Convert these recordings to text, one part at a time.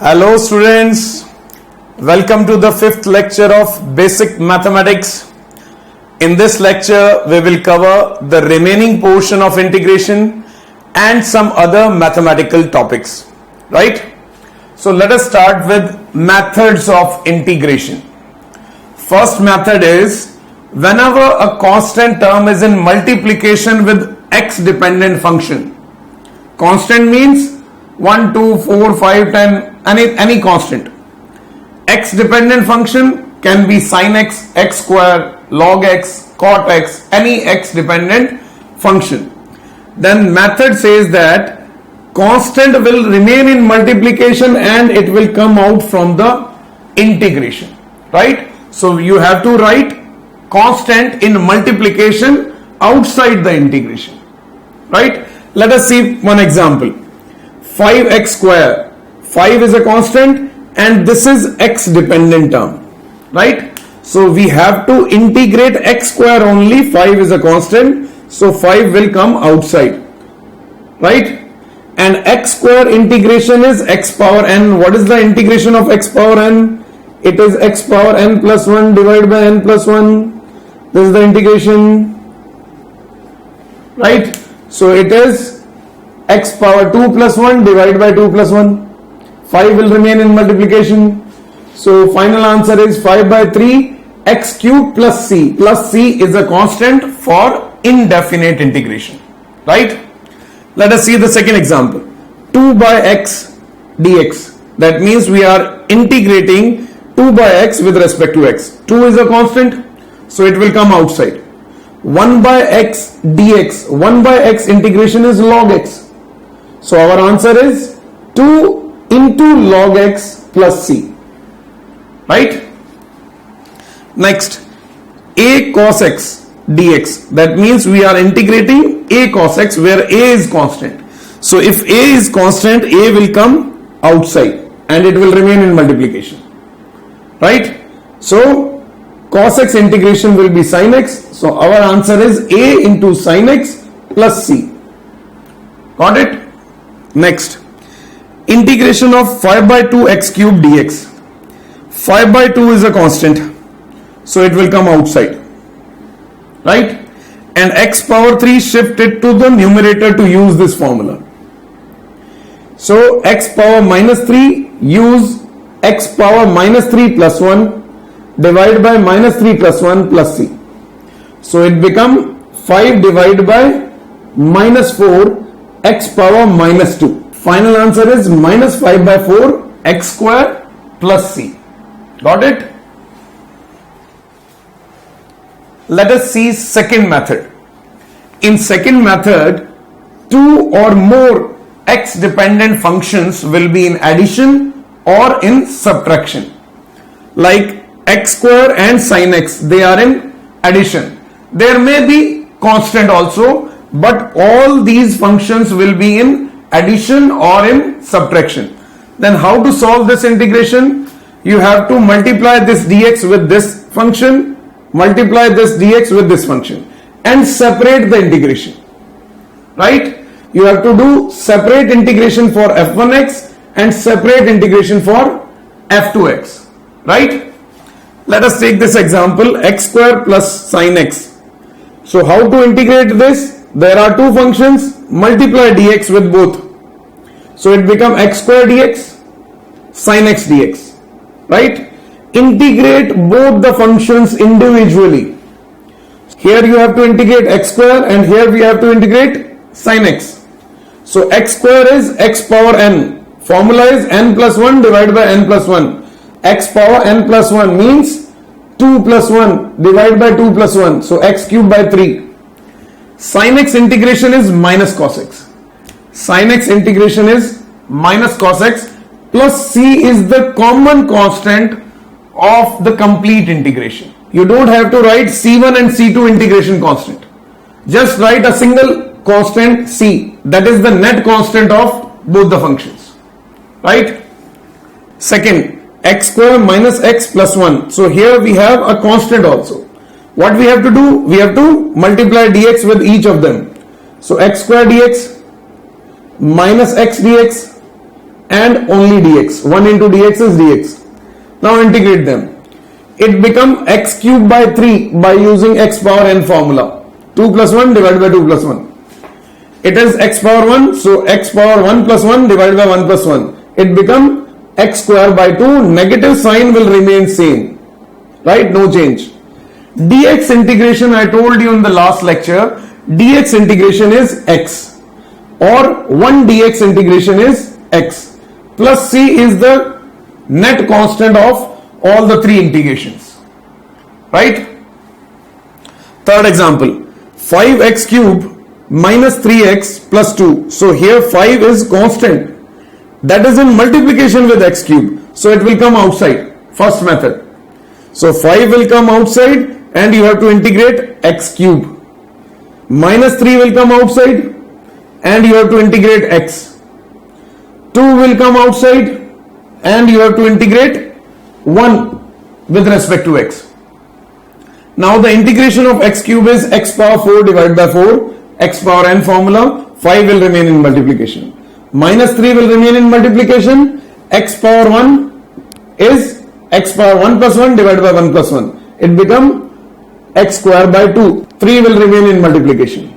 Hello students, welcome to the fifth lecture of Basic Mathematics. In this lecture, we will cover the remaining portion of integration and some other mathematical topics, right? So let us start with methods of integration. First method is whenever a constant term is in multiplication with x dependent function. Constant means 1, 2, 4, 5, 10, any constant. X dependent function can be sin x, x square, log x, cot x, any x dependent function. Then method says that constant will remain in multiplication and it will come out from the integration, right? So you have to write constant in multiplication outside the integration, right? Let us see one example. 5x square. 5 is a constant and this is x dependent term, right? So we have to integrate x square only. 5 is a constant, so 5 will come outside, right? And x square integration is x power n. What is the integration of x power n? It is x power n plus 1 divided by n plus 1. This is the integration, right? So it is x power 2 plus 1 divided by 2 plus 1. 5 will remain in multiplication. So final answer is 5 by 3 x cube plus c. Plus c is a constant for indefinite integration, right? Let us see the second example. 2 by x dx. That means we are integrating 2 by x with respect to x. 2 is a constant, so it will come outside. 1 by x dx. 1 by x integration is log x. So our answer is 2 into log x plus c, right? Next, a cos x dx. That means we are integrating a cos x where a is constant. So if a is constant, a will come outside and it will remain in multiplication, right? So cos x integration will be sin x. So our answer is a into sin x plus c. Got it? Next, integration of 5 by 2 x cube dx. 5 by 2 is a constant, so it will come outside, right? And x power 3 shifted to the numerator to use this formula. So x power minus 3, use x power minus 3 plus 1 divided by minus 3 plus 1 plus c. So it become 5 divided by minus 4 x power minus 2. Final answer is minus 5 by 4 x square plus c. Got it? Let us see second method. In second method, two or more x dependent functions will be in addition or in subtraction. Like x square and sin x, they are in addition. There may be constant also, but all these functions will be in addition or in subtraction. Then how to solve this integration? You have to multiply this dx with this function, multiply this dx with this function and separate the integration, right? You have to do separate integration for f1x and separate integration for f2x, right? Let us take this example, x square plus sin x. So how to integrate this? There are two functions, multiply dx with both. So it becomes x square dx, sin x dx, right? Integrate both the functions individually. Here you have to integrate x square and here we have to integrate sin x. So x square is x power n. Formula is n plus 1 divided by n plus 1. X power n plus 1 means 2 plus 1 divided by 2 plus 1. So x cubed by 3. Sin x integration is minus cos x. Sin x integration is minus cos x plus c is the common constant of the complete integration. You don't have to write c1 and c2 integration constant. Just write a single constant c. That is the net constant of both the functions, right? Second, x square minus x plus 1. So here we have a constant also. What we have to do? We have to multiply dx with each of them. So x square dx minus x dx and only dx. 1 into dx is dx. Now integrate them. It becomes x cube by 3 by using x power n formula. 2 plus 1 divided by 2 plus 1. It is x power 1, so x power 1 plus 1 divided by 1 plus 1. It becomes x square by 2, negative sign will remain same. Right? No change. Dx integration, I told you in the last lecture, dx integration is x, or 1 dx integration is x, plus c is the net constant of all the three integrations. Right? Third example, 5x cube minus 3x plus 2. So here 5 is constant, that is in multiplication with x cube, so it will come outside. First method. So 5 will come outside and you have to integrate x cube. Minus 3 will come outside and you have to integrate x. 2 will come outside and you have to integrate 1 with respect to x. Now the integration of x cube is x power 4 divided by 4, x power n formula. 5 will remain in multiplication. Minus 3 will remain in multiplication. X power 1 is x power 1 plus 1 divided by 1 plus 1. It becomes x square by 2. 3 will remain in multiplication.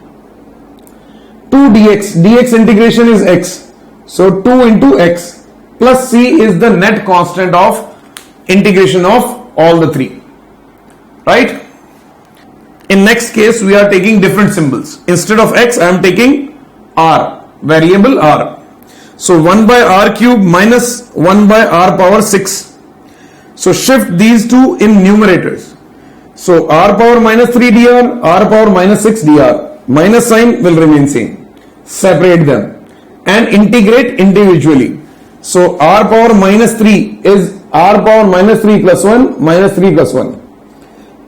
2 dx. Dx integration is x. So 2 into x plus c is the net constant of integration of all the three. Right? In next case, we are taking different symbols. Instead of x, I am taking r, variable r. So 1 by r cube minus 1 by r power 6. So shift these two in numerators. So r power minus 3 dr, r power minus 6 dr. Minus sign will remain same. Separate them and integrate individually. So r power minus 3 is r power minus 3 plus 1 minus 3 plus 1.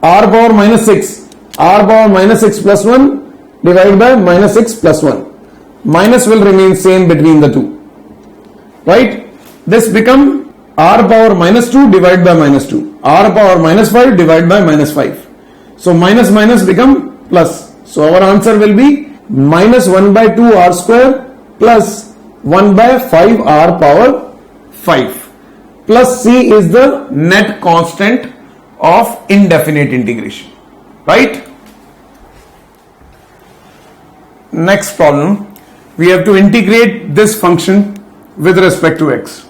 R power minus 6. R power minus 6 plus 1 divided by minus 6 plus 1. Minus will remain same between the two. Right? This become r power minus 2 divided by minus 2. R power minus 5 divided by minus 5. So minus minus become plus. So our answer will be minus 1 by 2 r square plus 1 by 5 r power 5. Plus c is the net constant of indefinite integration. Right? Next problem, we have to integrate this function with respect to x.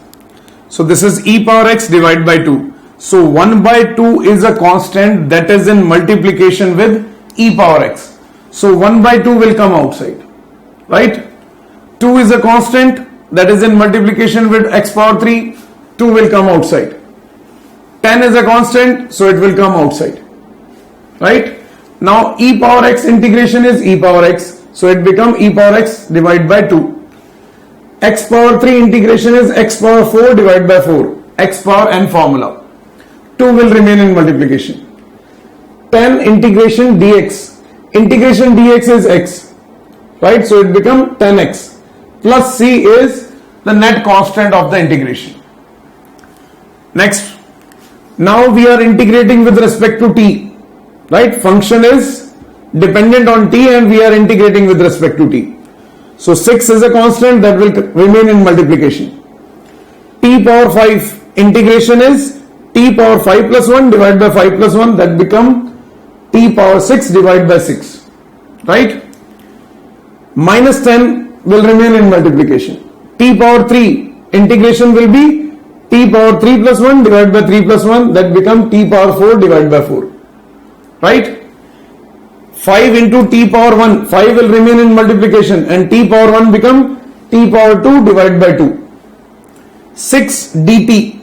So this is e power x divided by 2. So 1 by 2 is a constant that is in multiplication with e power x. So 1 by 2 will come outside. Right? 2 is a constant that is in multiplication with x power 3. 2 will come outside. 10 is a constant, so it will come outside. Right? Now e power x integration is e power x, so it become e power x divided by 2. X power 3 integration is x power 4 divided by 4, x power n formula. 2 will remain in multiplication. 10 integration dx. Integration dx is x. Right? So it become 10x plus c is the net constant of the integration. Next. Now we are integrating with respect to t. Right? Function is dependent on t and we are integrating with respect to t. So 6 is a constant that will remain in multiplication. T power 5 integration is t power 5 plus 1 divided by 5 plus 1, that become t power 6 divided by 6. Right? Minus 10 will remain in multiplication. T power 3 integration will be t power 3 plus 1 divided by 3 plus 1, that become t power 4 divided by 4. Right? 5 into t power 1, 5 will remain in multiplication and t power 1 become t power 2 divided by 2. 6 dt.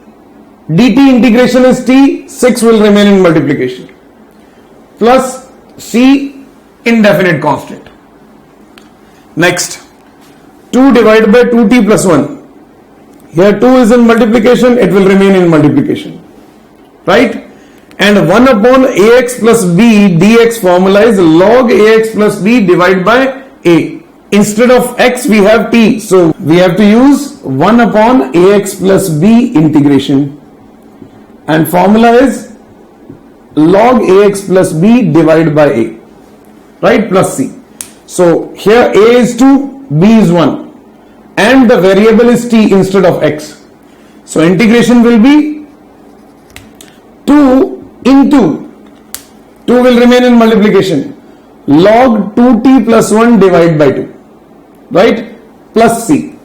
dt integration is t, 6 will remain in multiplication. Plus c, indefinite constant. Next, 2 divided by 2t plus 1. Here 2 is in multiplication, it will remain in multiplication. Right? And 1 upon ax plus b dx formula is log ax plus b divided by a. Instead of x we have t, so we have to use 1 upon ax plus b integration, and formula is log ax plus b divided by a, right, plus c. So here a is 2, b is 1, and the variable is t instead of x. So integration will be 2 into 2 will remain in multiplication, log 2t plus 1 divided by 2, right, plus c.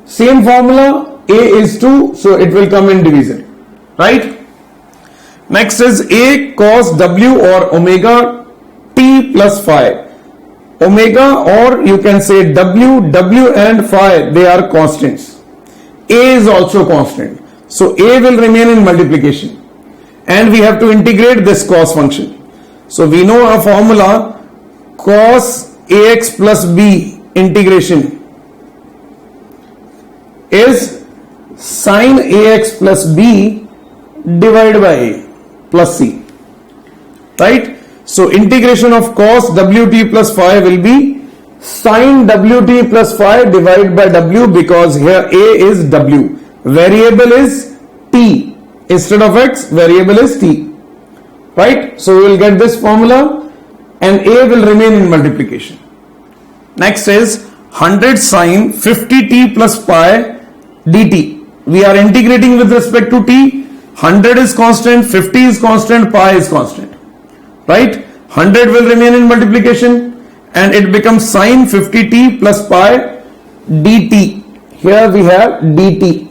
Same formula, a is 2, so it will come in division, right. Next is a cos w or omega t plus phi. Omega, or you can say w and phi, they are constants. A is also constant, so a will remain in multiplication, and we have to integrate this cos function. So we know a formula, cos ax plus b integration is sin ax plus b divided by a plus c, right. So integration of cos wt plus phi will be sin wt plus phi divided by w, because here a is w, variable is t, instead of x variable is t, right. So we will get this formula and a will remain in multiplication. Next is 100 sin 50t plus pi dt. We are integrating with respect to t. 100 is constant, 50 is constant, pi is constant, right. 100 will remain in multiplication and it becomes sin 50t plus pi dt. Here we have dt,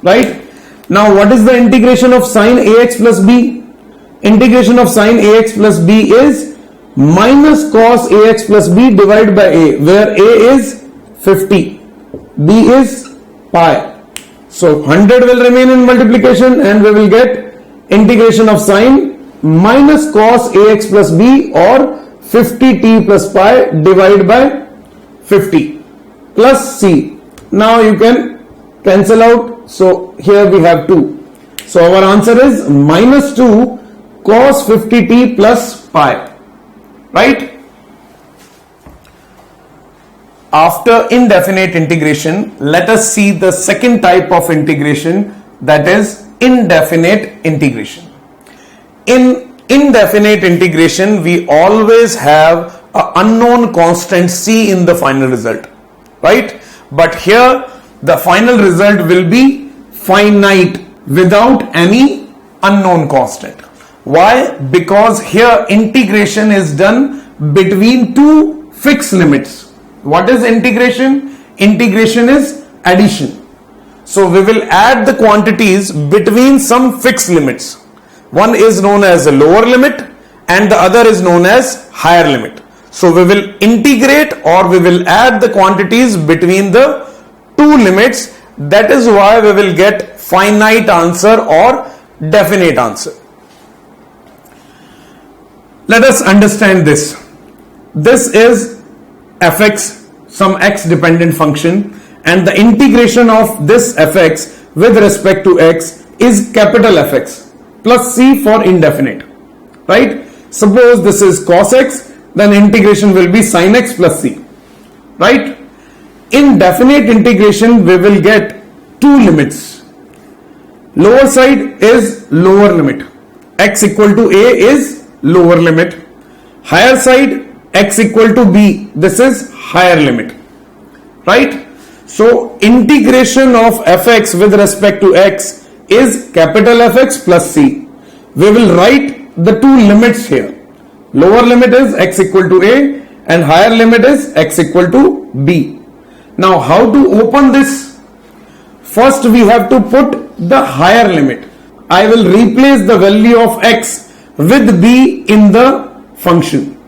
right. Now what is the integration of sin ax plus b? Integration of sin ax plus b is minus cos ax plus b divided by a, where a is 50, b is pi. So 100 will remain in multiplication and we will get integration of sin minus cos ax plus b or 50t plus pi divided by 50 plus c. Now you can cancel out. So here we have 2. So our answer is minus 2 cos 50t plus pi, right? After indefinite integration, let us see the second type of integration, that is indefinite integration. In indefinite integration, we always have an unknown constant c in the final result, right? But here the final result will be finite without any unknown constant. Why? Because here integration is done between two fixed limits. What is integration? Integration is addition. So we will add the quantities between some fixed limits. One is known as a lower limit and the other is known as higher limit. So we will integrate or we will add the quantities between the two limits. That is why we will get finite answer or definite answer. Let us understand this. This is fx, some x dependent function, and the integration of this fx with respect to x is capital Fx plus c for indefinite, right? Suppose this is cos x, then integration will be sin x plus c, right? In definite integration we will get two limits. Lower side is lower limit, x equal to a is lower limit. Higher side x equal to b, this is higher limit, right? So integration of fx with respect to x is capital Fx plus c. We will write the two limits here. Lower limit is x equal to a and higher limit is x equal to b. Now how to open this? First we have to put the higher limit. I will replace the value of x with b in the function.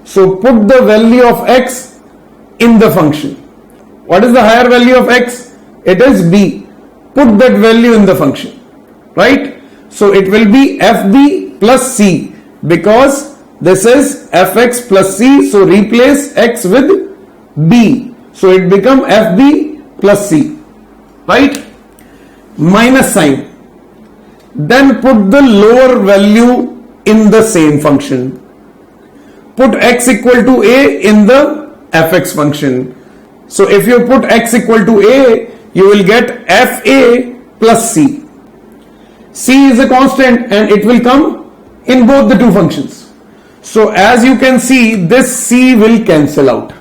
So put the value of x in the function. What is the higher value of x? It is b. Put that value in the function, right? So it will be fb plus c, because this is fx plus c, so replace x with b, so it become fb plus c, right? Minus sign. Then put the lower value in the same function. Put x equal to a in the fx function. So if you put x equal to a, you will get fa plus c. C is a constant and it will come in both the two functions. So as you can see, this c will cancel out,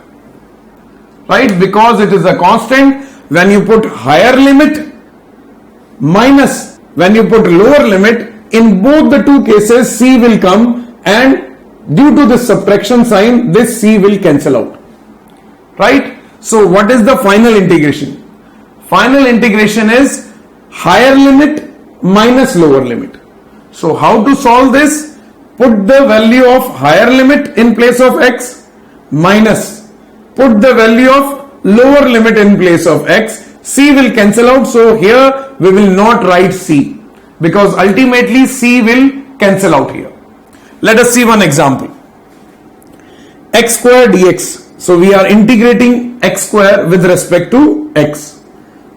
right? Because it is a constant, when you put higher limit minus when you put lower limit, in both the two cases C will come, and due to the subtraction sign this C will cancel out, right? So what is the final integration? Final integration is higher limit minus lower limit. So how to solve this? Put the value of higher limit in place of x minus put the value of lower limit in place of x. C will cancel out, so here we will not write C because ultimately C will cancel out here. Let us see one example. X square dx. So we are integrating x square with respect to x.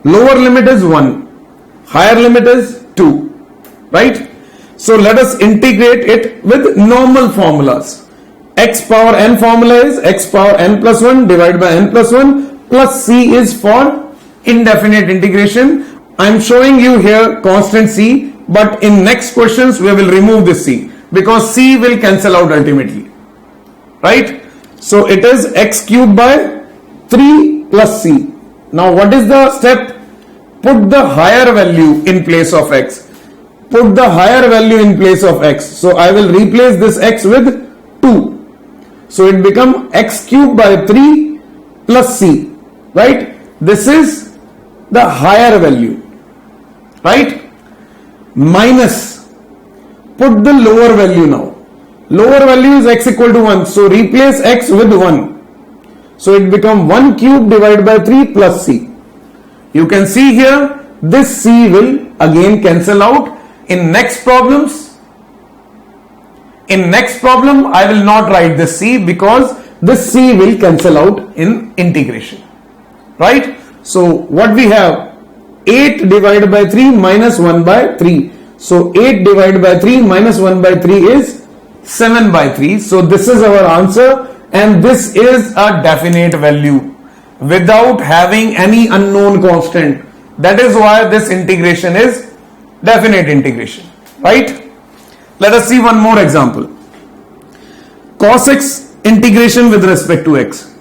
Lower limit is 1, higher limit is 2, right? So let us integrate it with normal formulas. X power n formula is x power n plus 1 divided by n plus 1 plus C is for indefinite integration. I am showing you here constant C, but in next questions we will remove this C because C will cancel out ultimately, right? So it is x cube by 3 plus C. Now what is the step? Put the higher value in place of x. Put the higher value in place of x. So I will replace this x with 2. So it become x cube by 3 plus C, right? This is the higher value, right? Minus, put the lower value now. Lower value is x equal to 1. So replace x with 1. So it become 1 cube divided by 3 plus C. You can see here this C will again cancel out. In next problem I will not write this C because this C will cancel out in integration, right? So what we have, 8 divided by 3 minus 1 by 3. So 8 divided by 3 minus 1 by 3 is 7 by 3. So this is our answer, and this is a definite value without having any unknown constant. That is why this integration is definite integration, right? Let us see one more example. Cos x integration with respect to x.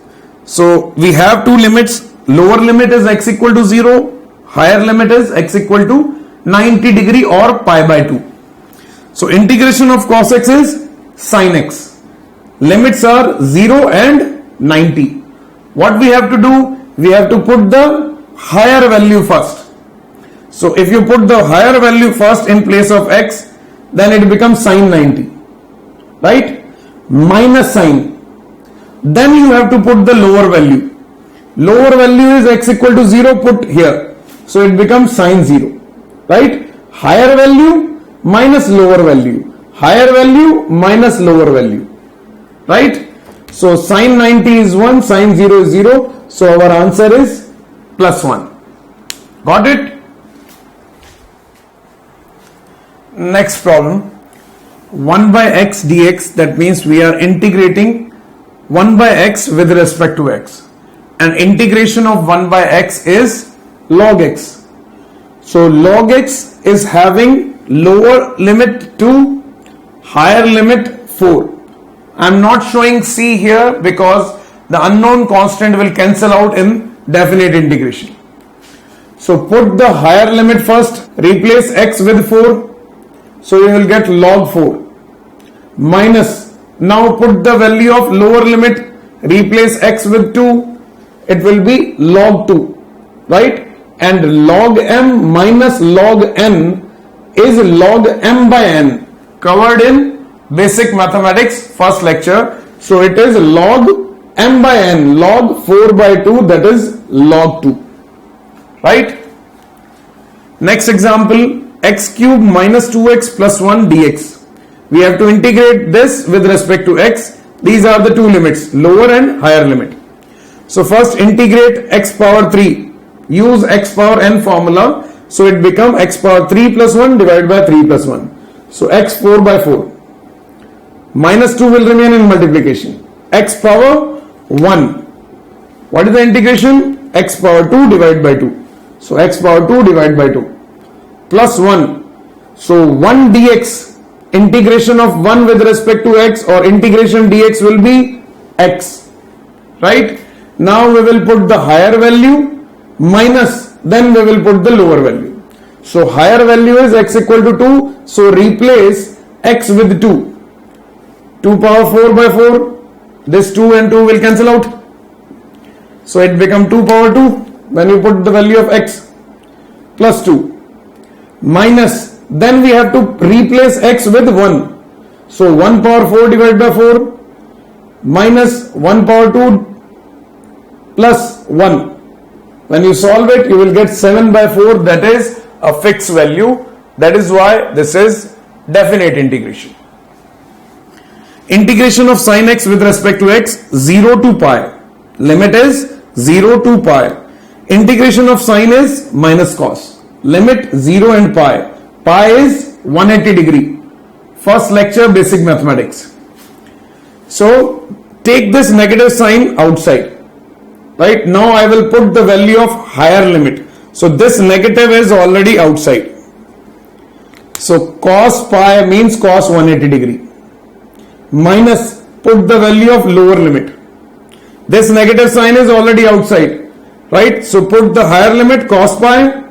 So we have two limits. Lower limit is x equal to 0. Higher limit is x equal to 90 degree or pi by 2. So integration of cos x is sin x. Limits are 0 and 90. What we have to do? We have to put the higher value first. So if you put the higher value first in place of x, then it becomes sin 90, right? Minus sin. Then you have to put the lower value. Lower value is x equal to 0, put here. So it becomes sin 0, right? Higher value minus lower value. Higher value minus lower value, right? So sin 90 is 1, sin 0 is 0. So our answer is plus 1. Got it? Next problem, 1 by x dx, that means we are integrating 1 by x with respect to x, and integration of 1 by x is log x. So log x is having lower limit 2, higher limit 4. I am not showing C here because the unknown constant will cancel out in definite integration. So put the higher limit first, replace x with 4. So you will get log 4 minus, now put the value of lower limit, replace x with 2, it will be log 2, right? And log m minus log n is log m by n, covered in basic mathematics first lecture. So it is log m by n, log 4 by 2, that is log 2, right? Next example, x cube minus 2x plus 1 dx. We have to integrate this with respect to x. These are the two limits, lower and higher limit. So first integrate x power 3. Use x power n formula. So it become x power 3 plus 1 divided by 3 plus 1. So x 4 by 4. Minus 2 will remain in multiplication. X power 1. What is the integration? X power 2 divided by 2. So x power 2 divided by 2. Plus 1. So 1 dx, integration of 1 with respect to x, or integration dx will be x, right? Now we will put the higher value minus, then we will put the lower value. So higher value is x equal to 2, so replace x with 2. 2 power 4 by 4, this 2 and 2 will cancel out. So it become 2 power 2 when you put the value of x, plus 2, minus, then we have to replace x with 1. So 1 power 4 divided by 4 minus 1 power 2 plus 1. When you solve it, you will get 7 by 4, that is a fixed value. That is why this is definite integration. Integration of sin x with respect to x, 0 to pi. Limit is 0 to pi. Integration of sin is minus cos. Limit 0 and pi. Pi is 180 degree. First lecture, basic mathematics. So take this negative sign outside. Right now I will put the value of higher limit. So this negative is already outside. So cos pi means cos 180 degree. Minus, put the value of lower limit. This negative sign is already outside. Right? So put the higher limit cos pi,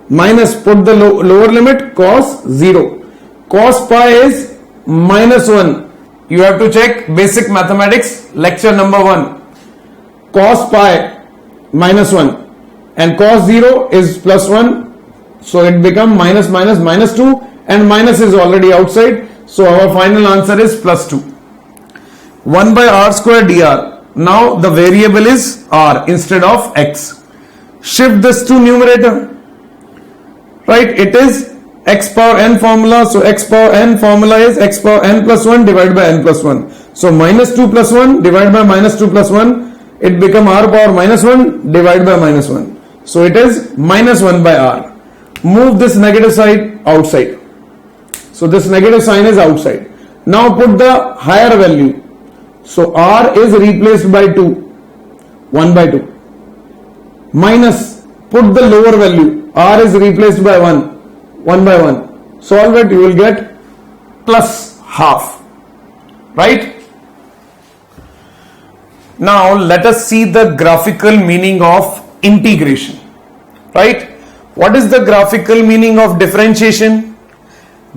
minus put the lower limit cos 0. Cos pi is minus 1. You have to check basic mathematics lecture number 1. Cos pi minus 1 and cos 0 is plus 1, so it become minus minus minus 2, and minus is already outside, so our final answer is plus 2. 1 by r square dr. Now the variable is r instead of x. Shift this to numerator. Right, it is x power n formula, so x power n formula is x power n plus 1 divided by n plus 1. So minus 2 plus 1 divided by minus 2 plus 1, it become r power minus 1 divided by minus 1. So it is minus 1 by r. Move this negative side outside. So this negative sign is outside. Now put the higher value. So r is replaced by 2. 1 by 2. Minus, put the lower value. R is replaced by 1. 1 by 1. Solve it, you will get plus half. Right? Now let us see the graphical meaning of integration. Right? What is the graphical meaning of differentiation?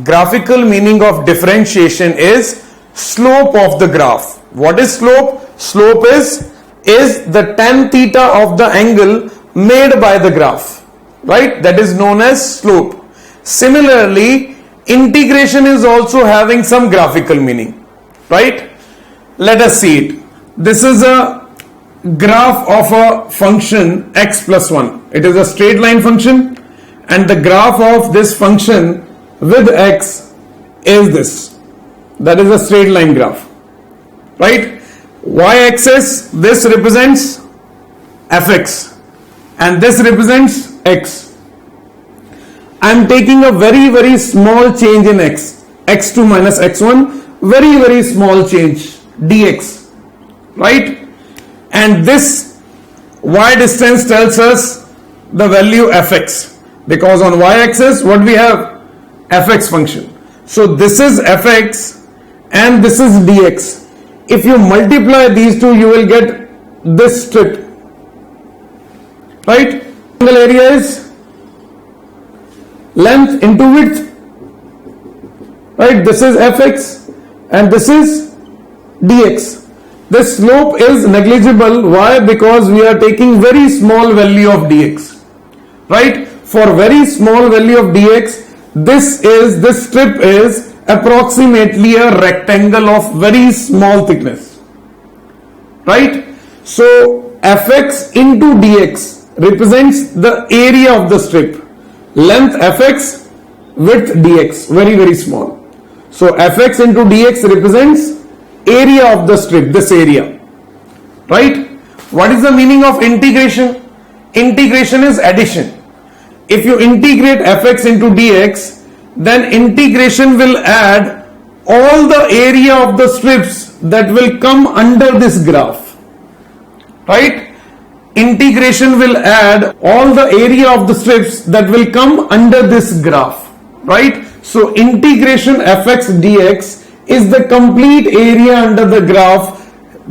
Graphical meaning of differentiation is slope of the graph. What is slope? Slope is the tan theta of the angle made by the graph. Right? That is known as slope. Similarly, integration is also having some graphical meaning. Right? Let us see it. This is a graph of a function x plus 1. It is a straight line function, and the graph of this function with x is this. That is a straight line graph. Right? Y-axis, this represents fx and this represents x. I am taking a very small change in x, x2 minus x1, very small change, dx. Right? And this y distance tells us the value fx, because on y-axis what we have? Fx function. So this is fx and this is dx. If you multiply these two, you will get this strip. Right? Angle area is length into width. Right? This is fx and this is dx. This slope is negligible. Why? Because we are taking very small value of dx. Right? For very small value of dx, this strip is approximately a rectangle of very small thickness. Right? So fx into dx represents the area of the strip. Length fx, width dx, very small. So fx into dx represents area of the strip, this area. Right? What is the meaning of integration? Integration is addition. If you integrate fx into dx, then integration will add all the area of the strips that will come under this graph. Right? Integration will add all the area of the strips that will come under this graph. Right? So integration fx dx is the complete area under the graph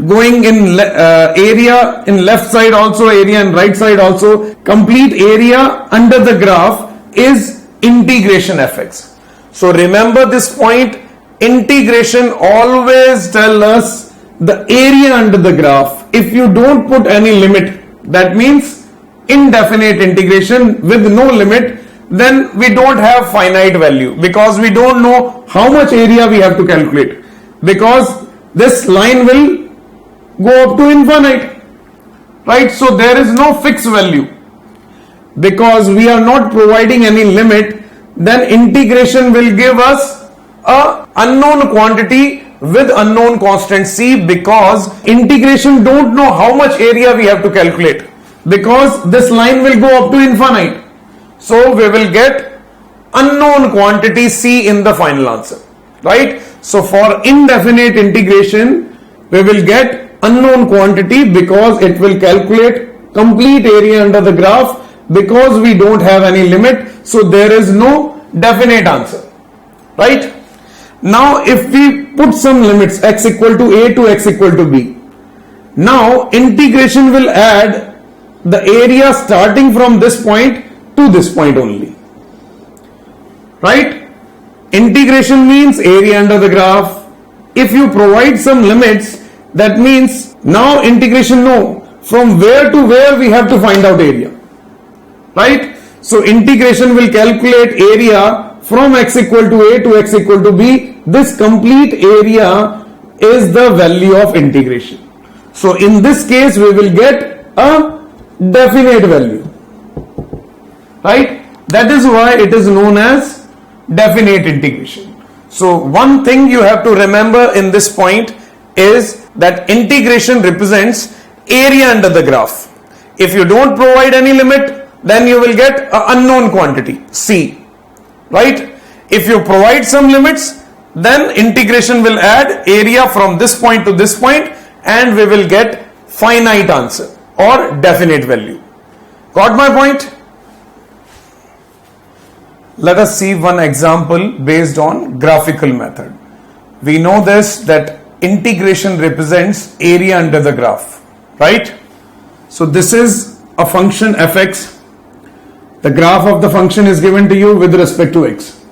going in area in left side also, area in right side also. Complete area under the graph is integration fx. So remember this point, integration always tell us the area under the graph. If you don't put any limit, that means indefinite integration with no limit, then we don't have finite value, because we don't know how much area we have to calculate, because this line will go up to infinite, right? So there is no fixed value. Because we are not providing any limit, then integration will give us a unknown quantity with unknown constant c, because integration don't know how much area we have to calculate, because this line will go up to infinite. So we will get unknown quantity c in the final answer, right? So for indefinite integration, we will get unknown quantity because it will calculate complete area under the graph, because we don't have any limit, so there is no definite answer, right? Now if we put some limits, x equal to a to x equal to b, now integration will add the area starting from this point to this point only, right? Integration means area under the graph. If you provide some limits, that means now integration know from where to where we have to find out area, right? So integration will calculate area from x equal to a to x equal to b. This complete area is the value of integration. So in this case we will get a definite value, right? That is why it is known as definite integration. So one thing you have to remember in this point is that integration represents area under the graph. If you don't provide any limit, then you will get an unknown quantity c, right? If you provide some limits, then integration will add area from this point to this point, and we will get finite answer or definite value. Got my point? Let us see one example based on graphical method. We know this, that integration represents area under the graph, right? So this is a function fx. The graph of the function is given to you with respect to x.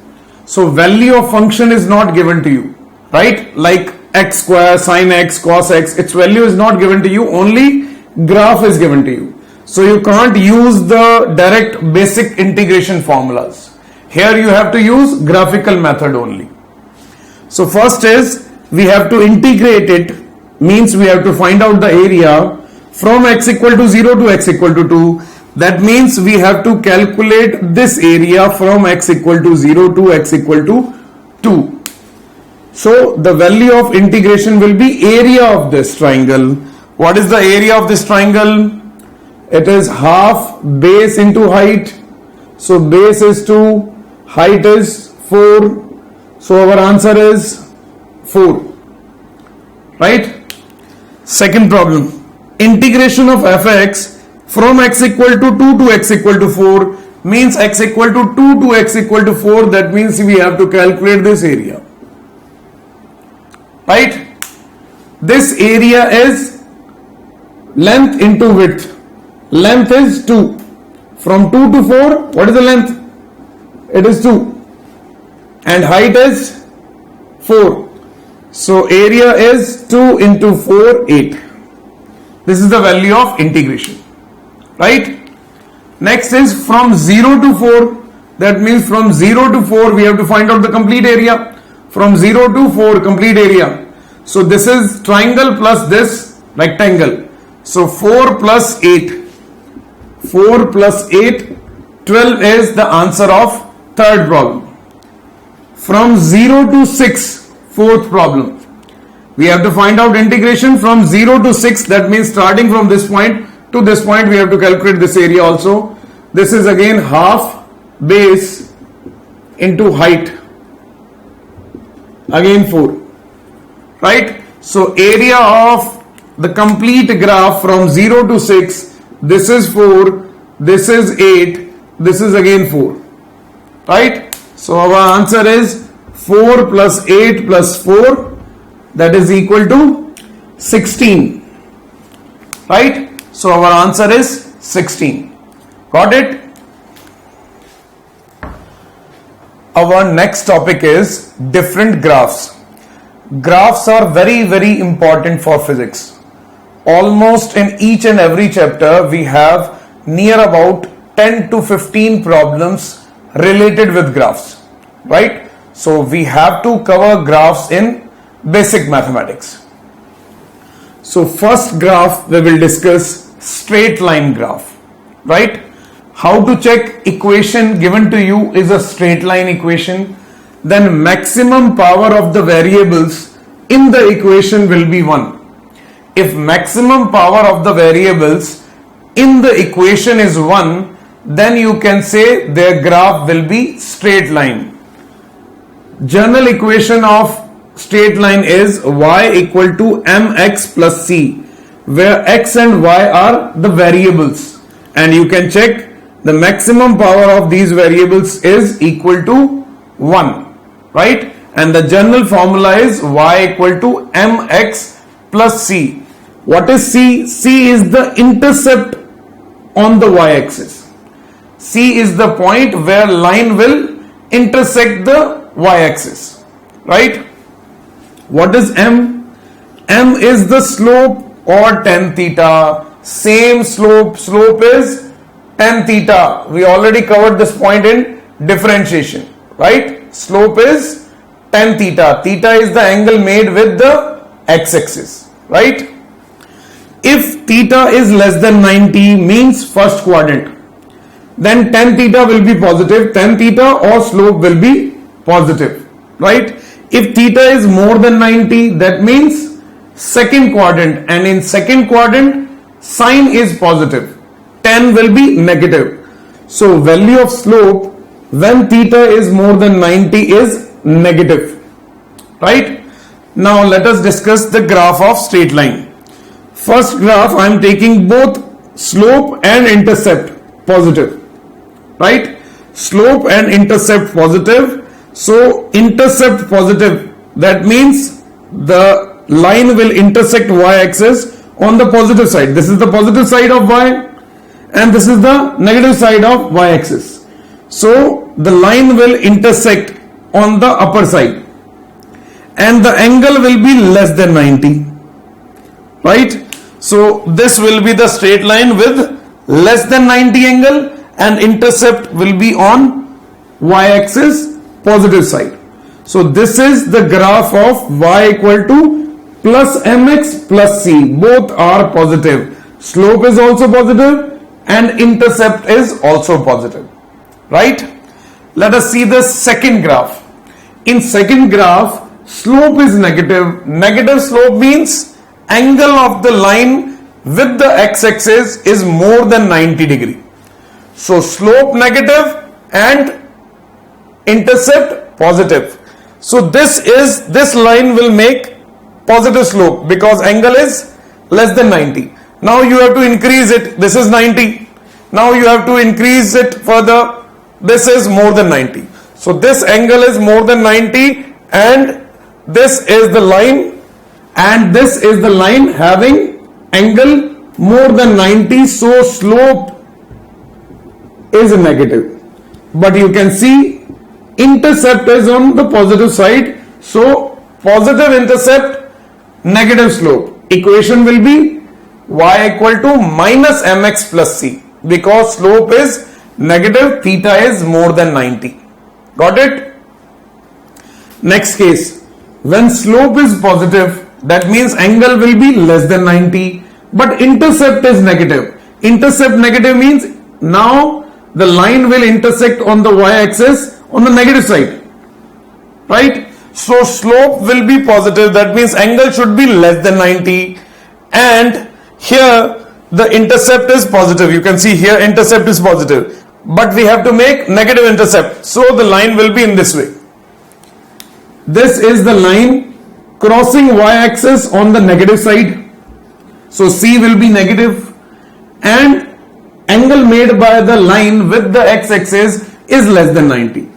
So value of function is not given to you, right? Like x square, sin x, cos x, its value is not given to you, only graph is given to you. So you can't use the direct basic integration formulas. Here you have to use graphical method only. So first is, we have to integrate it, means we have to find out the area from x equal to 0 to x equal to 2. That means we have to calculate this area from x equal to 0 to x equal to 2. So the value of integration will be area of this triangle. What is the area of this triangle? It is half base into height. So base is 2, height is 4. So our answer is 4. Right? Second problem. Integration of fx from x equal to 2 to x equal to 4 means x equal to 2 to x equal to 4. That means we have to calculate this area. Right? This area is length into width. Length is 2. From 2 to 4, what is the length? It is 2. And height is 4. So area is 2 into 4, 8. This is the value of integration. Right? Next is from 0 to 4. That means from 0 to 4 we have to find out the complete area. From 0 to 4 complete area. So this is triangle plus this rectangle. So 4 plus 8. 4 plus 8, 12 is the answer of third problem. From 0 to 6, fourth problem. We have to find out integration from 0 to 6. That means starting from this point to this point we have to calculate this area also. This is again half base into height. Again 4. Right? So area of the complete graph from 0 to 6. This is 4, this is 8, this is again 4. Right? So our answer is 4 plus 8 plus 4, that is equal to 16. Right? So our answer is 16. Got it? Our next topic is different graphs. Graphs are very, very important for physics. Almost in each and every chapter, we have near about 10 to 15 problems related with graphs. Right? So we have to cover graphs in basic mathematics. So first graph we will discuss straight line graph. Right? How to check equation given to you is a straight line equation, then maximum power of the variables in the equation will be 1. If maximum power of the variables in the equation is 1, then you can say their graph will be straight line. General equation of straight line is y equal to mx plus c, where x and y are the variables, and you can check the maximum power of these variables is equal to 1, right? And the general formula is y equal to mx plus c. What is c? C is the intercept on the y-axis. C is the point where line will intersect the y-axis, right? What is m? M is the slope or tan theta. Same slope is tan theta. We already covered this point in differentiation, right? Slope is tan theta. Theta is the angle made with the x-axis, right? If theta is less than 90 means first quadrant, then tan theta will be positive, tan theta or slope will be positive, right? If theta is more than 90, that means second quadrant, and in second quadrant sign is positive, tan will be negative. So value of slope when theta is more than 90 is negative, right? Now let us discuss the graph of straight line. First graph, I am taking both slope and intercept positive, right? Slope and intercept positive. So intercept positive, that means the line will intersect y-axis on the positive side. This is the positive side of y and this is the negative side of y-axis. So the line will intersect on the upper side and the angle will be less than 90, right? So this will be the straight line with less than 90 angle and intercept will be on y-axis positive side. So this is the graph of y equal to plus mx plus c. Both are positive. Slope is also positive and intercept is also positive, right? Let us see the second graph. In second graph, slope is negative. Negative slope means angle of the line with the x-axis is more than 90 degree. So slope negative and intercept positive. So this line will make positive slope because angle is less than 90. Now you have to increase it. This is 90. Now you have to increase it further. This is more than 90. So this angle is more than 90 and this is the line and this is the line having angle more than 90. So slope is negative. But you can see intercept is on the positive side. So positive intercept, negative slope. Equation will be y equal to minus mx plus c because slope is negative, theta is more than 90. Got it? Next case, when slope is positive, that means angle will be less than 90, but intercept is negative. Intercept negative means now the line will intersect on the y-axis on the negative side, right? So slope will be positive, that means angle should be less than 90, and here the intercept is positive. You can see here intercept is positive, but we have to make negative intercept, so the line will be in this way. This is the line crossing y-axis on the negative side, so C will be negative, and angle made by the line with the x-axis is less than 90,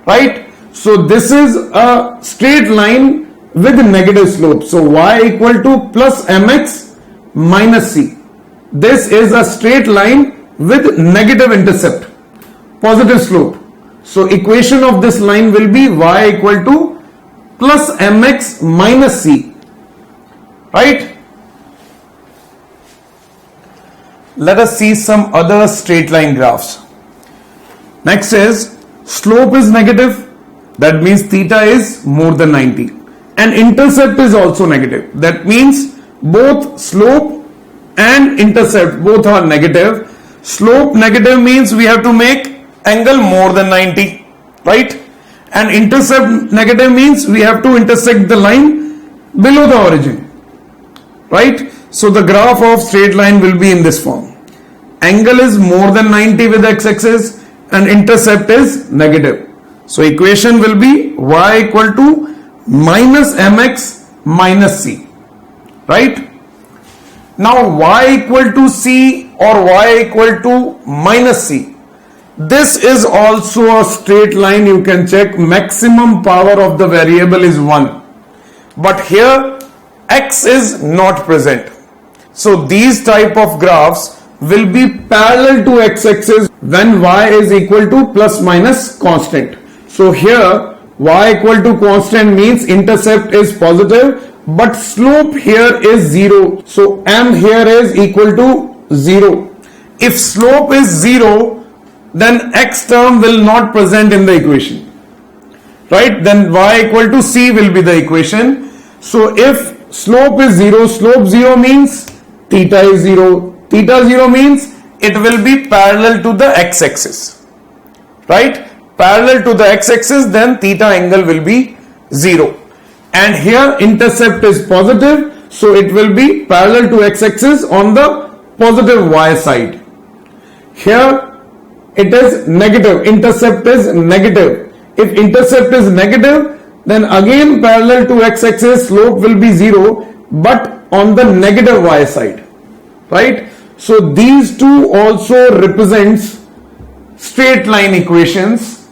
right? So this is a straight line with negative slope. So y equal to plus mx minus c. This is a straight line with negative intercept, positive slope. So equation of this line will be y equal to plus mx minus c, right? Let us see some other straight line graphs. Next is slope is negative, that means theta is more than 90, and intercept is also negative, that means both slope and intercept both are negative. Slope negative means we have to make angle more than 90, right? And intercept negative means we have to intersect the line below the origin, right? So the graph of straight line will be in this form. Angle is more than 90 with x-axis and intercept is negative. So equation will be y equal to minus mx minus c, right? Now y equal to c or y equal to minus c. This is also a straight line. You can check maximum power of the variable is 1. But here x is not present. So these type of graphs will be parallel to x-axis when y is equal to plus minus constant. So here y equal to constant means intercept is positive but slope here is 0. So m here is equal to 0. If slope is 0, then x term will not present in the equation, right? Then y equal to c will be the equation. So if slope is 0, slope 0 means theta is 0. Theta 0 means it will be parallel to the x-axis, right? Parallel to the x-axis, then theta angle will be 0. And here intercept is positive, so it will be parallel to x-axis on the positive y side. Here it is negative, intercept is negative. If intercept is negative, then again parallel to x-axis, slope will be 0 but on the negative y side, right? So these two also represents straight line equations,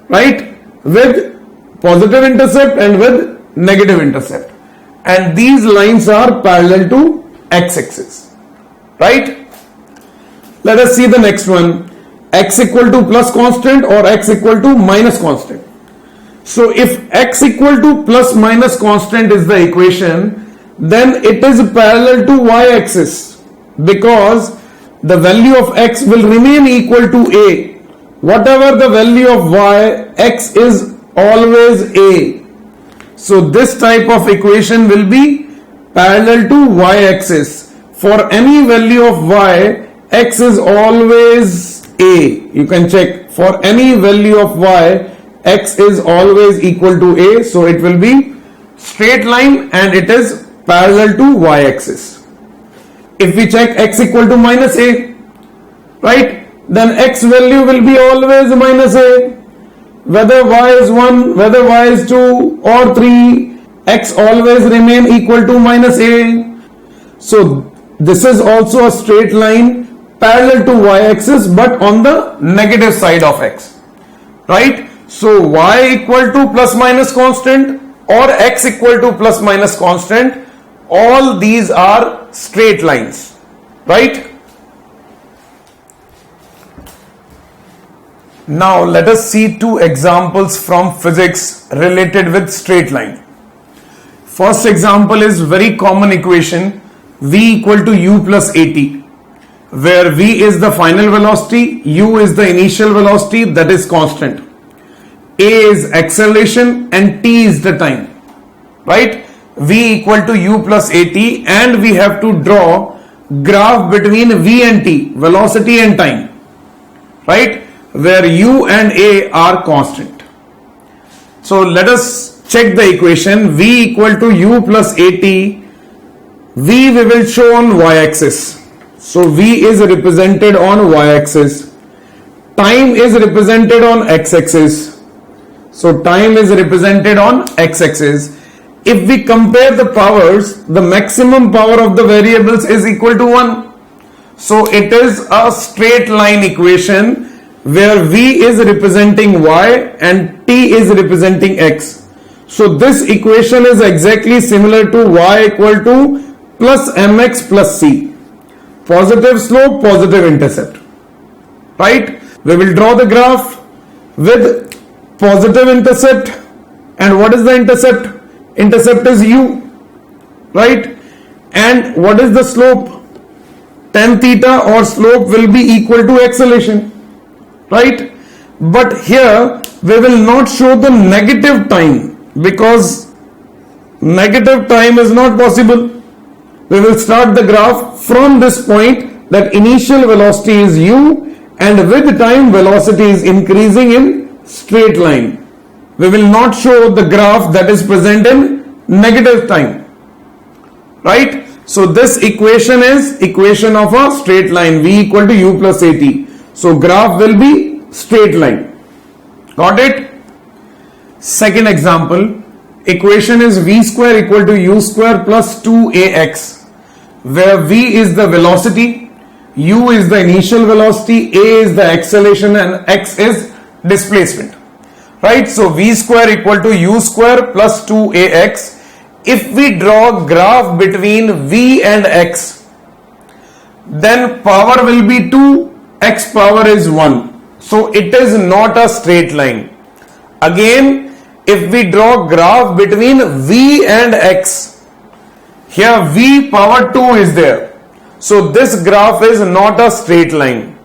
right, with positive intercept and with negative intercept, and these lines are parallel to x-axis, right? Let us see the next one. X equal to plus constant or x equal to minus constant. So if x equal to plus minus constant is the equation, then it is parallel to y-axis because the value of x will remain equal to a. Whatever the value of y, x is always a. So this type of equation will be parallel to y-axis. For any value of y, x is always a. You can check for any value of y, x is always equal to a. So it will be straight line and it is parallel to y-axis. If we check x equal to minus a, right, then x value will be always minus a. Whether y is 1, whether y is 2 or 3, x always remain equal to minus a. So this is also a straight line parallel to y-axis but on the negative side of x, right? So y equal to plus minus constant or x equal to plus minus constant, all these are straight lines, right? Now let us see two examples from physics related with straight line. First example is very common equation v equal to u plus at, where v is the final velocity, u is the initial velocity, that is constant, a is acceleration and t is the time, right? V equal to u plus at, and we have to draw graph between v and t, velocity and time, right, where u and a are constant. So let us check the equation. V equal to u plus at, v we will show on y-axis, so v is represented on y-axis, time is represented on x-axis, so time is represented on x-axis. If we compare the powers, the maximum power of the variables is equal to 1. So it is a straight line equation where v is representing y and t is representing x. So this equation is exactly similar to y equal to plus mx plus c. Positive slope, positive intercept. Right? We will draw the graph with positive intercept. And what is the intercept? Intercept is u. Right? And what is the slope? Tan theta or slope will be equal to acceleration. Right? But here we will not show the negative time, because negative time is not possible. We will start the graph from this point, that initial velocity is u, and with time velocity is increasing in straight line. We will not show the graph that is present in negative time. Right? So this equation is equation of a straight line, v equal to u plus at. So graph will be straight line. Got it? Second example, equation is v square equal to u square plus 2ax, where v is the velocity, u is the initial velocity, a is the acceleration, and x is displacement. Right? So v square equal to u square plus 2ax. If we draw graph between v and x, then power will be 2, x power is 1. So it is not a straight line. Again, if we draw graph between v and x, here v power 2 is there. So this graph is not a straight line.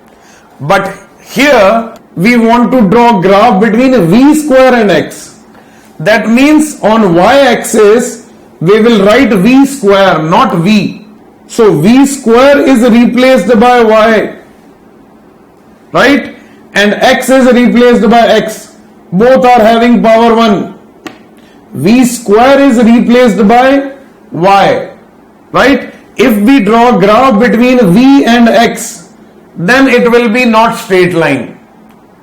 But here we want to draw graph between v square and x. That means on y-axis we will write v square, not v. So v square is replaced by y. Right? And x is replaced by x. Both are having power 1. V square is replaced by y. Right? If we draw graph between v and x, then it will be not straight line.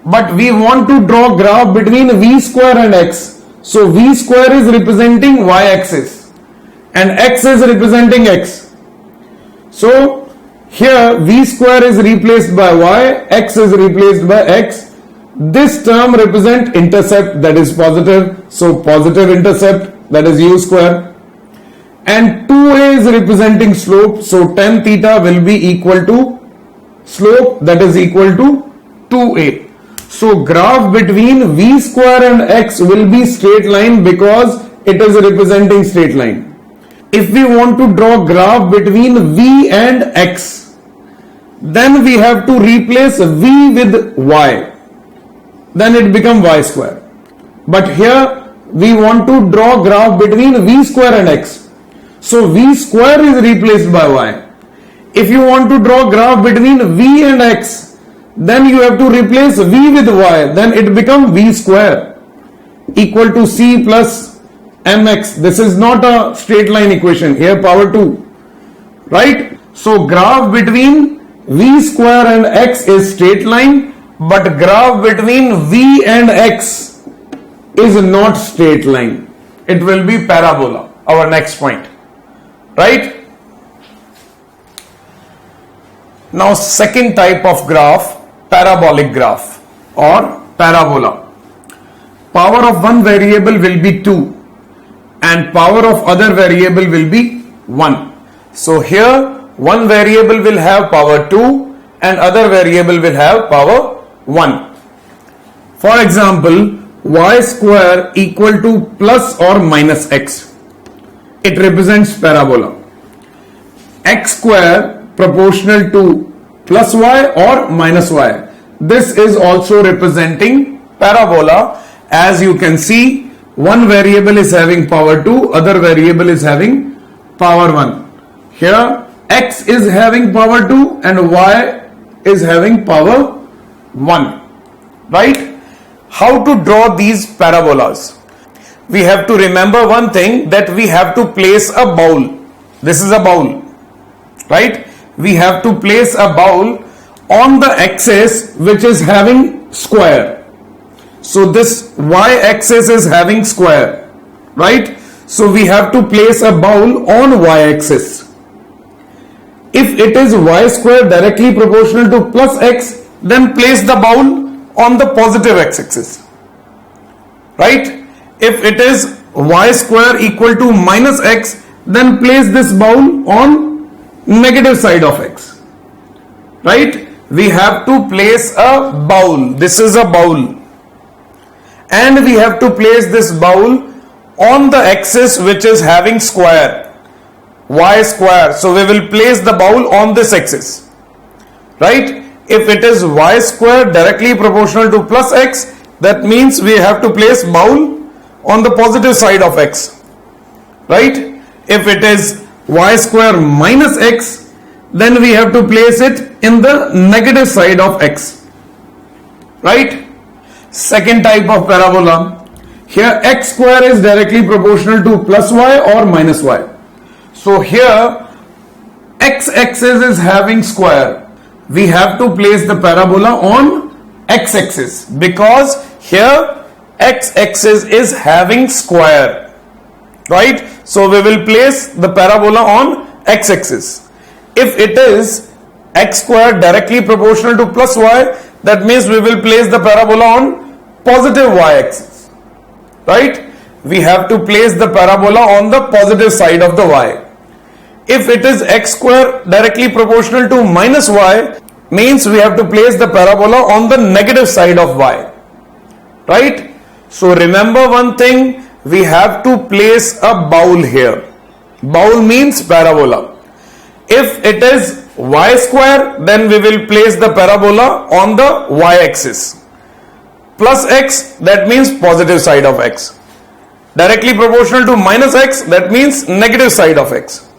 But we want to draw graph between v square and x. So v square is representing y-axis and x is representing x. So here v square is replaced by y, x is replaced by x. This term represents intercept, that is positive. So positive intercept, that is u square. And 2a is representing slope. So tan theta will be equal to slope, that is equal to 2a. So graph between v square and x will be straight line because it is representing straight line. If we want to draw graph between v and x, then we have to replace v with y. Then it becomes y square. But here we want to draw graph between v square and x. So v square is replaced by y. If you want to draw graph between v and x, then you have to replace v with y. Then it becomes v square equal to c plus mx. This is not a straight line equation. Here power 2. Right? So graph between v square and x is straight line, but graph between v and x is not straight line. It will be parabola. Our next point. Right? Now second type of graph, parabolic graph or parabola. Power of one variable will be 2 and power of other variable will be 1. So here one variable will have power 2 and other variable will have power 1. For example, y square equal to plus or minus x. It represents parabola. X square proportional to plus y or minus y. This is also representing parabola. As you can see, one variable is having power 2, other variable is having power 1. Here x is having power 2 and y is having power 1. Right? How to draw these parabolas? We have to remember one thing, that we have to place a bowl. This is a bowl. Right? We have to place a bowl on the axis which is having square. So this y-axis is having square. Right? So we have to place a bowl on y-axis. If it is y square directly proportional to plus x, then place the bowl on the positive x-axis. Right? If it is y square equal to minus x, then place this bowl on negative side of x. Right? We have to place a bowl. This is a bowl. And we have to place this bowl on the axis which is having square, y square. So we will place the bowl on this axis. Right? If it is y square directly proportional to plus x, that means we have to place bowl on the positive side of x. Right? If it is y square minus x, then we have to place it in the negative side of x. Right? Second type of parabola. Here x square is directly proportional to plus y or minus y. So here x-axis is having square. We have to place the parabola on x-axis because here x-axis is having square. Right? So we will place the parabola on x-axis. If it is x square directly proportional to plus y, that means we will place the parabola on positive y-axis. Right? We have to place the parabola on the positive side of the y. If it is x square directly proportional to minus y, means we have to place the parabola on the negative side of y. Right? So remember one thing, we have to place a bowl here. Bowl means parabola. If it is y square, then we will place the parabola on the y-axis. Plus x, that means positive side of x. Directly proportional to minus x, that means negative side of x.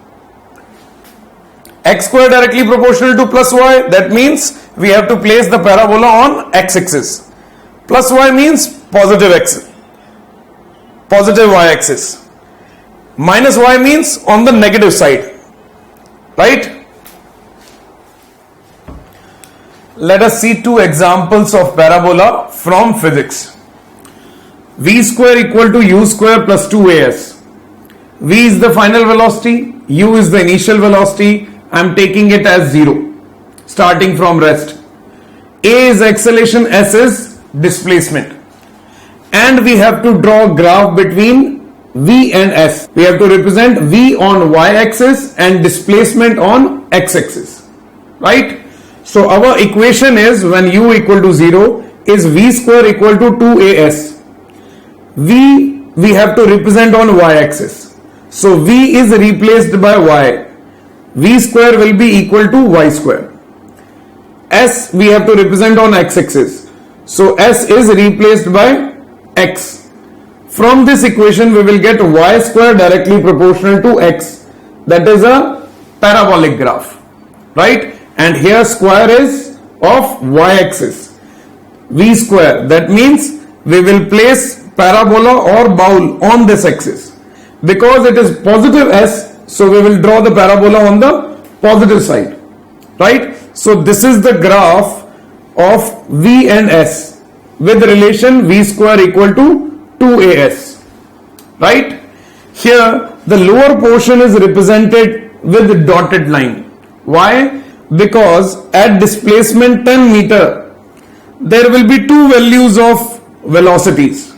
X square directly proportional to plus y, that means we have to place the parabola on x-axis. Plus y means positive x, positive y-axis. Minus y means on the negative side. Right? Let us see two examples of parabola from physics. V square equal to u square plus 2as. V is the final velocity, u is the initial velocity. I am taking it as 0 starting from rest. A is acceleration, s is displacement. And we have to draw a graph between V and S. We have to represent V on y-axis and displacement on x-axis. Right? So our equation is when u equal to 0 is V square equal to 2as. V we have to represent on y-axis. So V is replaced by y. V square will be equal to y square. S we have to represent on x-axis. So S is replaced by x. From this equation we will get y square directly proportional to x. That is a parabolic graph. Right? And here square is of y-axis. V square. That means we will place parabola or bowl on this axis. Because it is positive s, so we will draw the parabola on the positive side. Right? So this is the graph of V and S with relation V square equal to 2as. Right? Here the lower portion is represented with dotted line. Why? Because at displacement 10 meter there will be two values of velocities.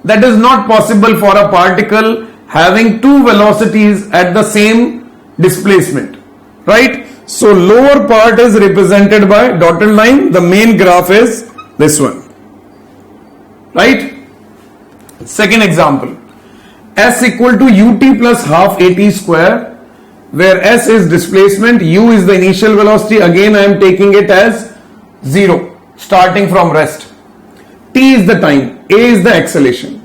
That is not possible for a particle having two velocities at the same displacement. Right? So lower part is represented by dotted line. The main graph is this one. Right? Second example. S equal to ut plus half at square, where s is displacement, u is the initial velocity. Again I am taking it as 0 starting from rest. T is the time, a is the acceleration.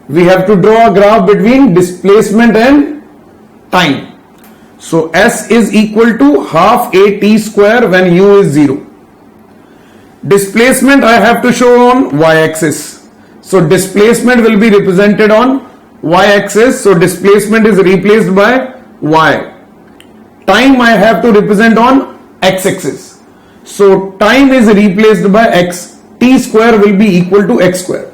We have to draw a graph between displacement and time. So s is equal to half at square when u is 0. Displacement I have to show on y-axis. So displacement will be represented on y-axis. So displacement is replaced by y. Time I have to represent on x-axis. So time is replaced by x. T square will be equal to x square.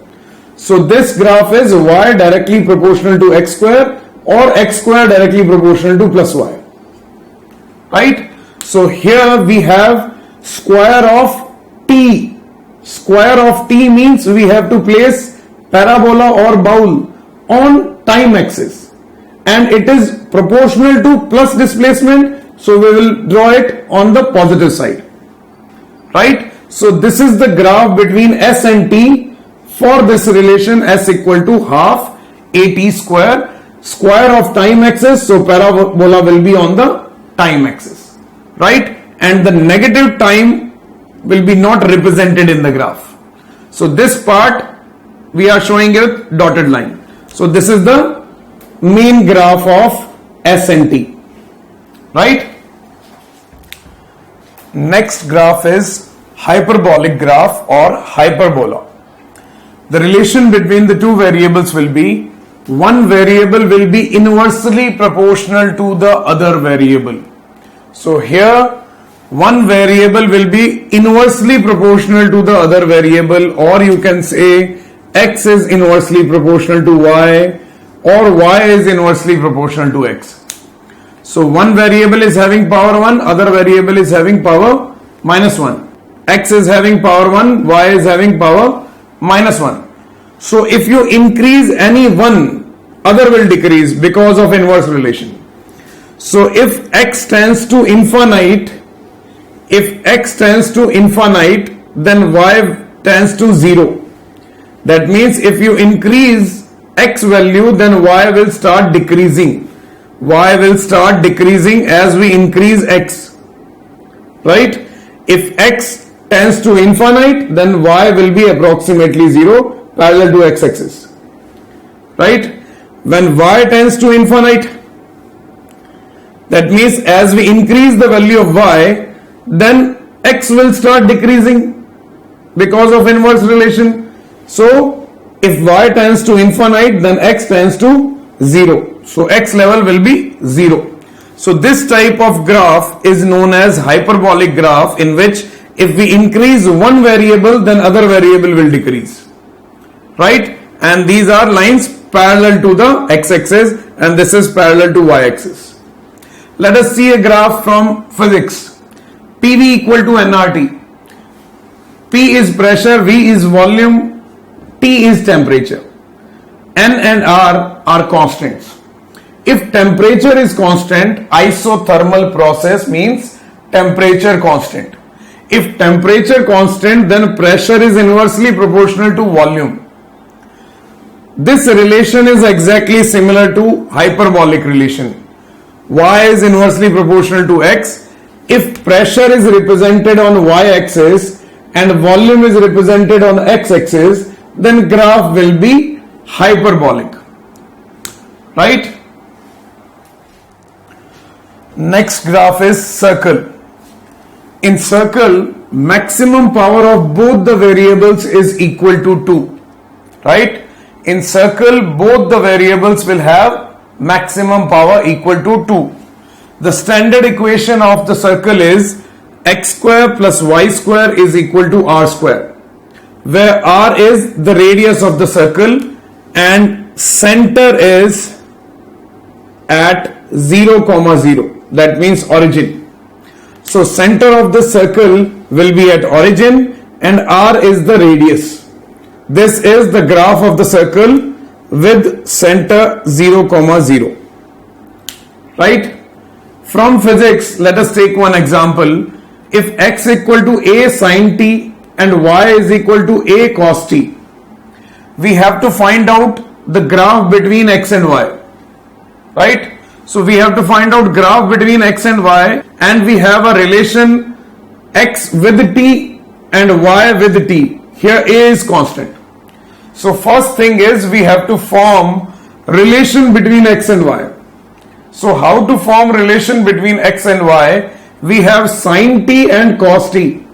So this graph is y directly proportional to x square or x square directly proportional to plus y. Right? So here we have square of t. Square of t means we have to place parabola or bowl on time axis and it is proportional to plus displacement, so we will draw it on the positive side, right? So this is the graph between S and T for this relation S equal to half AT square of time axis, so parabola will be on the time axis, right? And the negative time will be not represented in the graph. So this part we are showing it dotted line. So this is the main graph of S and T, right? Next graph is hyperbolic graph or hyperbola. The relation between the two variables will be one variable will be inversely proportional to the other variable. So here one variable will be inversely proportional to the other variable, or you can say x is inversely proportional to y, or y is inversely proportional to x. So one variable is having power 1, other variable is having power minus 1. X is having power 1, y is having power minus 1. So if you increase any one, other will decrease because of inverse relation. So if x tends to infinite, then y tends to 0. That means if you increase x value, then y will start decreasing. Y will start decreasing as we increase x, right? If x tends to infinite, then y will be approximately 0 parallel to x-axis, right? When y tends to infinite, that means as we increase the value of y, then x will start decreasing because of inverse relation. So if y tends to infinite, then x tends to 0. So x level will be 0. So this type of graph is known as hyperbolic graph, in which if we increase one variable, then other variable will decrease, right? And these are lines parallel to the x-axis and this is parallel to y-axis. Let us see a graph from physics. PV equal to nRT. P is pressure, V is volume, T is temperature. N and R are constants. If temperature is constant, isothermal process means temperature constant. If temperature constant, then pressure is inversely proportional to volume. This relation is exactly similar to hyperbolic relation. Y is inversely proportional to x. If pressure is represented on y-axis and volume is represented on x-axis, then graph will be hyperbolic, right? Next graph is circle. In circle, maximum power of both the variables is equal to 2, right? In circle, both the variables will have maximum power equal to 2. The standard equation of the circle is x square plus y square is equal to r square, where r is the radius of the circle and center is at 0, 0. That means origin. So center of the circle will be at origin and r is the radius. This is the graph of the circle with center 0, 0. Right? From physics, let us take one example. If x equal to a sin t and y is equal to a cos t, we have to find out the graph between x and y. Right? So we have to find out graph between x and y, and we have a relation x with t and y with t. Here a is constant. So first thing is we have to form relation between x and y. So how to form relation between x and y? We have sin t and cos t,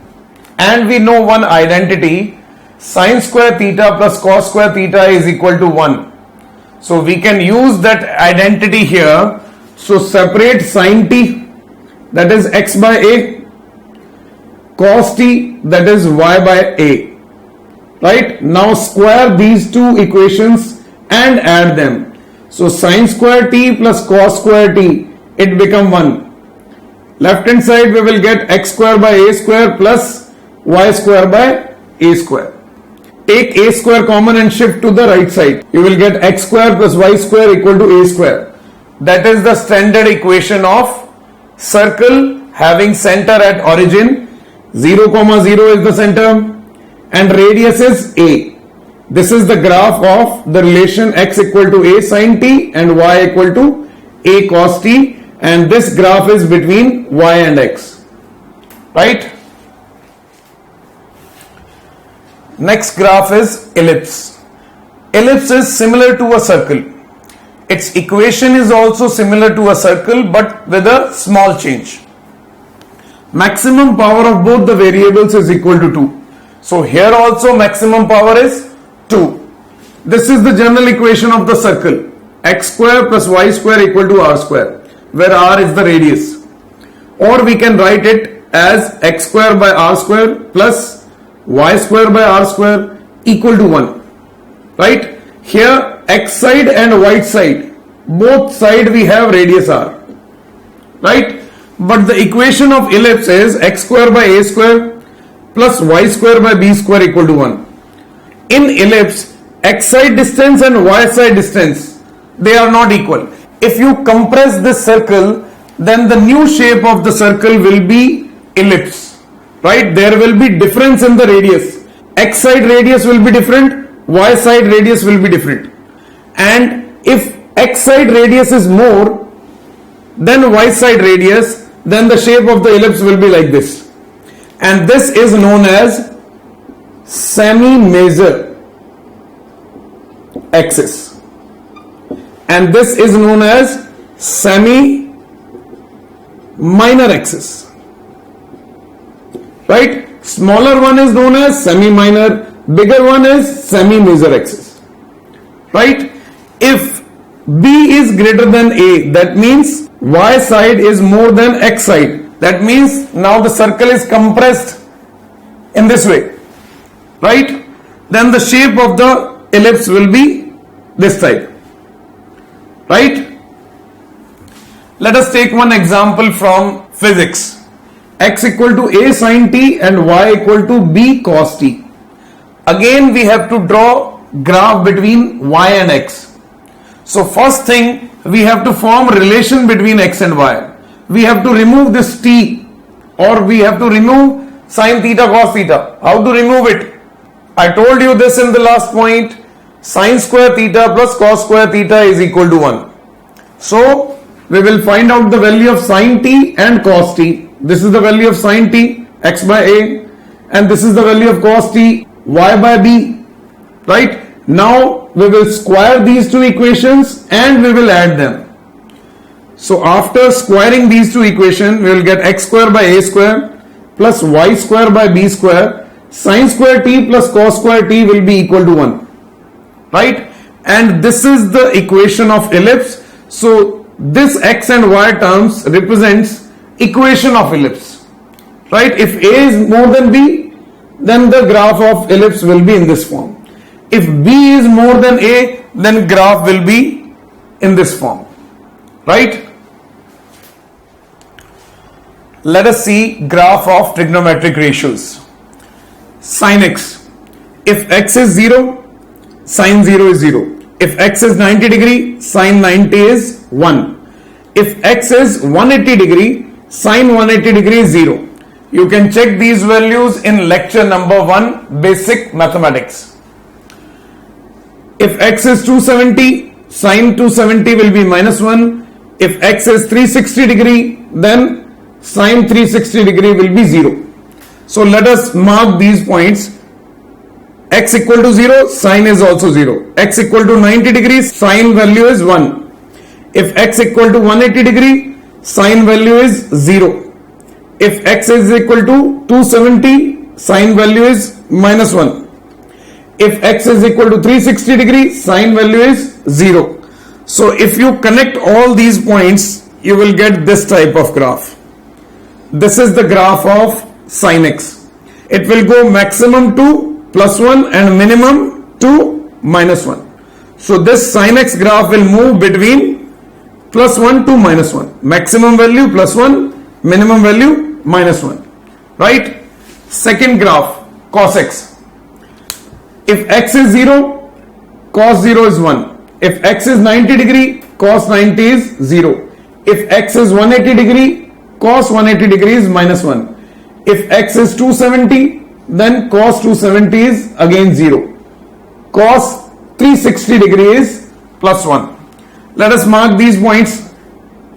and we know one identity: sin square theta plus cos square theta is equal to 1. So we can use that identity here. So separate sin t, that is x by a, cos t, that is y by a. Right? Now square these two equations and add them. So sin square t plus cos square t, it become 1. Left hand side we will get x square by a square plus y square by a square. take a square common and shift to the right side. You will get x square plus y square equal to a square. That is the standard equation of circle having center at origin. 0, 0 is the center and radius is a. This is the graph of the relation x equal to a sin t and y equal to a cos t, and this graph is between y and x, right? Next graph is ellipse. Ellipse is similar to a circle. Its equation is also similar to a circle but with a small change. Maximum power of both the variables is equal to 2. So here also maximum power is 2. This is the general equation of the circle. X square plus y square equal to r square, where r is the radius. Or we can write it as x square by r square plus y square by r square equal to 1. Right? Here x side and y side, both side we have radius r. Right? But the equation of ellipse is x square by a square plus y square by b square equal to 1. In ellipse, x side distance and y side distance, they are not equal. If you compress this circle, then the new shape of the circle will be ellipse. Right? There will be difference in the radius. X side radius will be different, y side radius will be different. And if x side radius is more than y side radius, then the shape of the ellipse will be like this. And this is known as semi-major axis. And this is known as semi-minor axis. Right? Smaller one is known as semi-minor, bigger one is semi-major axis. Right? If B is greater than A, that means y side is more than x side. That means now the circle is compressed in this way. Right? Then the shape of the ellipse will be this type. Right? Let us take one example from physics. X equal to a sin t and y equal to b cos t. Again we have to draw graph between y and x. So first thing, we have to form relation between x and y. We have to remove this t, or we have to remove sin theta cos theta. How to remove it? I told you this in the last point. Sin square theta plus cos square theta is equal to 1. So we will find out the value of sin t and cos t. This is the value of sin t, x by a, and this is the value of cos t, y by b. Right? Now we will square these two equations and we will add them. So after squaring these two equations, we will get x square by a square plus y square by b square. Sin square t plus cos square t will be equal to 1. Right? And this is the equation of ellipse. So this x and y terms represents equation of ellipse. Right? If a is more than b, then the graph of ellipse will be in this form. If b is more than a, then graph will be in this form. Right? Let us see graph of trigonometric ratios. Sin x. If x is 0, sin 0 is 0. If x is 90 degree, sin 90 is 1. If x is 180 degree, sin 180 degree is 0. You can check these values in lecture number 1, basic mathematics. If x is 270, sin 270 will be minus 1. If x is 360 degree, then sin 360 degree will be 0. So let us mark these points. X equal to 0, sin is also 0. X equal to 90 degrees, sin value is 1. If x equal to 180 degree, sin value is 0. If x is equal to 270, sin value is minus 1. If x is equal to 360 degree, sin value is 0. So if you connect all these points, you will get this type of graph. This is the graph of sin x. It will go maximum to +1 and minimum to -1. So this sin x graph will move between +1 to -1. Maximum value +1, minimum value -1. Right? Second graph, cos x. If x is 0, cos 0 is 1. If x is 90 degree, cos 90 is 0. If x is 180 degree, cos 180 degree is minus 1. If x is 270, then cos 270 is again 0. Cos 360 degree is plus 1. Let us mark these points.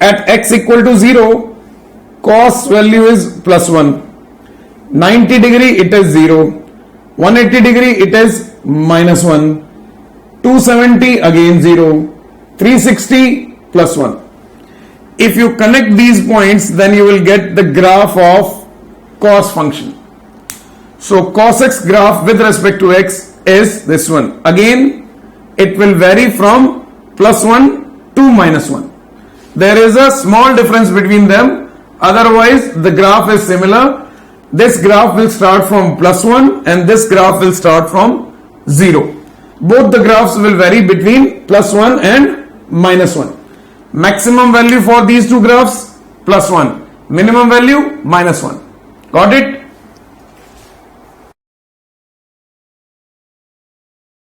At x equal to 0, cos value is plus 1. 90 degree it is 0. 180 degree it is minus 1. 270 again 0. 360 plus 1. If you connect these points, then you will get the graph of cos function. So cos x graph with respect to x is this one. Again, it will vary from plus 1 to minus 1. There is a small difference between them. Otherwise, the graph is similar. This graph will start from plus 1 and this graph will start from 0. Both the graphs will vary between plus 1 and minus 1. Maximum value for these two graphs plus 1. Minimum value minus 1. Got it?